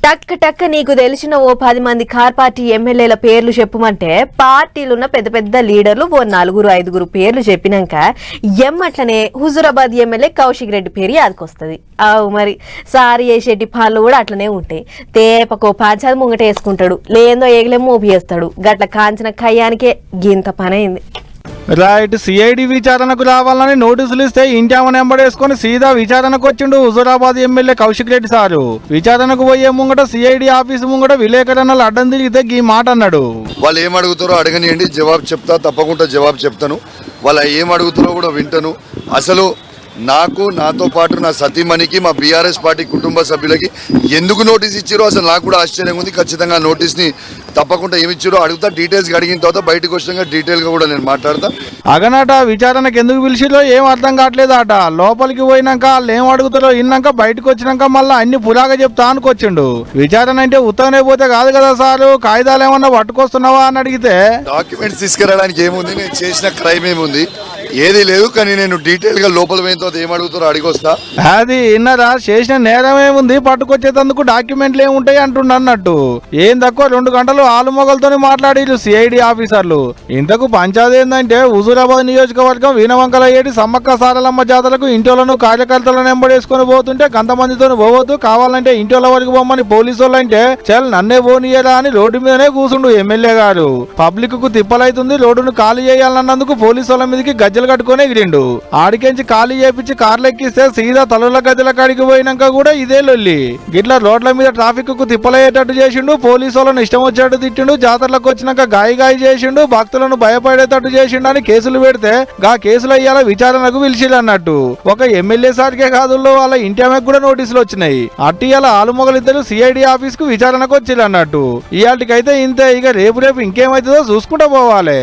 టక్ టక్ నీకు తెలిసిన ఓ 10 మంది కార్ పార్టీ ఎమ్మెల్యేల పేర్లు చెప్పమంటే పార్టీలున్న పెద్ద పెద్ద లీడర్లు ఓ 4-5 పేర్లు చెప్పినాక ఎమ్మట్లనే హుజూరాబాద్ ఎమ్మెల్యే కౌశిక్ రెడ్డి పేరు యాదకొస్తుంది. అవు మరి సారి చేసేటి పాలు కూడా అట్లనే ఉంటాయి. తేపకో పంచాది ముంగట వేసుకుంటాడు, లేదో ఏగలే మూపి వేస్తాడు. గట్ల కాంచిన కయ్యానికే గింత పనైంది. రైట్. సిఐడి విచారణకు రావాలని నోటీసులు ఇస్తే ఇంటామని ఎంబడేసుకుని సీదా విచారణకు వచ్చిండు హుజూరాబాద్ ఎమ్మెల్యే కౌశిక్ రెడ్డి సారు. విచారణకు పోయే ముంగట సిఐడి ఆఫీసు ముంగట విలేకరణలు అడ్డం తిరిగితే ఈ మాట అన్నాడు. వాళ్ళు ఏం అడుగుతారో అడగనియండి, జవాబు చెప్తా, తప్పకుండా జవాబు చెప్తాను. వాళ్ళు ఏం అడుగుతారో కూడా వింటాను. అసలు నాకు, నాతో పాటు నా సతీమణికి, మా బీఆర్ఎస్ పార్టీ కుటుంబ సభ్యులకి ఎందుకు నోటీస్ ఇచ్చారో అసలు నాకు కూడా ఆశ్చర్యంగా ఉంది. ఖచ్చితంగా నోటీస్ని తప్పకుండా ఏమి ఇచ్చారో అడుగుతా. డీటెయిల్స్ అడిగిన తర్వాత బయటకు వచ్చినాక డీటెయిల్గా కూడా నేను మాట్లాడతా. అగనట విచారణకు ఎందుకు పిలిచిరో ఏం అర్థం కావట్లేదు అట. లోపలికి పోయినాక వాళ్ళు ఏం అడుగుతారో విన్నాక బయటకు వచ్చినాక మళ్ళీ అన్ని పులాగా చెప్తా అనుకొచ్చిండు. విచారణ అంటే ఉత్తగానే పోతే కాదు కదా సారు, కాగితాలు ఏమన్నా పట్టుకొస్తున్నావా అని అడిగితే డాక్యుమెంట్స్ తీసుకురావడానికి ఏముంది, నేను చేసిన క్రైమ్ ఏముంది, ఏది లేదు. కానీ నేను డీటెయిల్ గా లోపల పోయిన తర్వాత ఏం అడుగుతారో అడిగొస్తా. అది ఇన్నరా, చేసిన నేరం ఏముంది, పట్టుకొచ్చేందుకు డాక్యుమెంట్లు ఏముంటాయి అంటుండ అన్నట్టు. ఏం తక్కువ 2 గంటలు ఆలుమొగలతో మాట్లాడిరు సిఐడి ఆఫీసర్లు. ఇంతకు పంచాయతీ ఏంటంటే హుజూరాబాద్ నియోజకవర్గం వీణవంకల ఏటి సమ్మక్క సారలమ్మ జాతరకు ఇంటోలను కార్యకర్తలను ఎంబడేసుకుని పోతుంటే కొంతమందితో పోవద్దు, కావాలంటే ఇంటోల వరకు పోమని పోలీసు వాళ్ళు అంటే చల్ నన్నే పోనీయరా అని రోడ్డు మీదనే కూర్చుండు ఎమ్మెల్యే గారు. పబ్లిక్ కు తిప్పలైతుంది, రోడ్డును ఖాళీ చేయాలన్నందుకు పోలీసు వాళ్ళ మీదకి గజ్జలు కట్టుకుని ఎగిరిండు. ఆడికెంచి ఖాళీ చేపించి కార్లు ఎక్కిస్తే సీదా తలుల గదిల కాడికి పోయినాక కూడా ఇదే లొల్లి. గిట్లా రోడ్ల మీద ట్రాఫిక్ కు తిప్పలయ్యేటట్టు చేసిండు, పోలీసు వాళ్ళను ఇష్టం వచ్చేటట్టు తిట్టిండు, జాతరలకు వచ్చినాక గాయి చేసిండు, భక్తులను భయపడేటట్టు చేసిండు అని కేసులు పెడితే గా కేసులు అయ్యాల విచారణకు పిలిచిలు అన్నట్టు. ఒక ఎమ్మెల్యే సార్కే కాదు, వాళ్ళ ఇంటి ఆమెకు కూడా నోటీసులు వచ్చినాయి. అట్టియాల ఆలుమొగలిద్దరు సిఐడి ఆఫీస్ కు విచారణకు వచ్చిలు అన్నట్టు. ఇయాటికైతే ఇంతే. ఇక రేపు ఇంకేమైతుందో చూసుకుంటూ పోవాలి.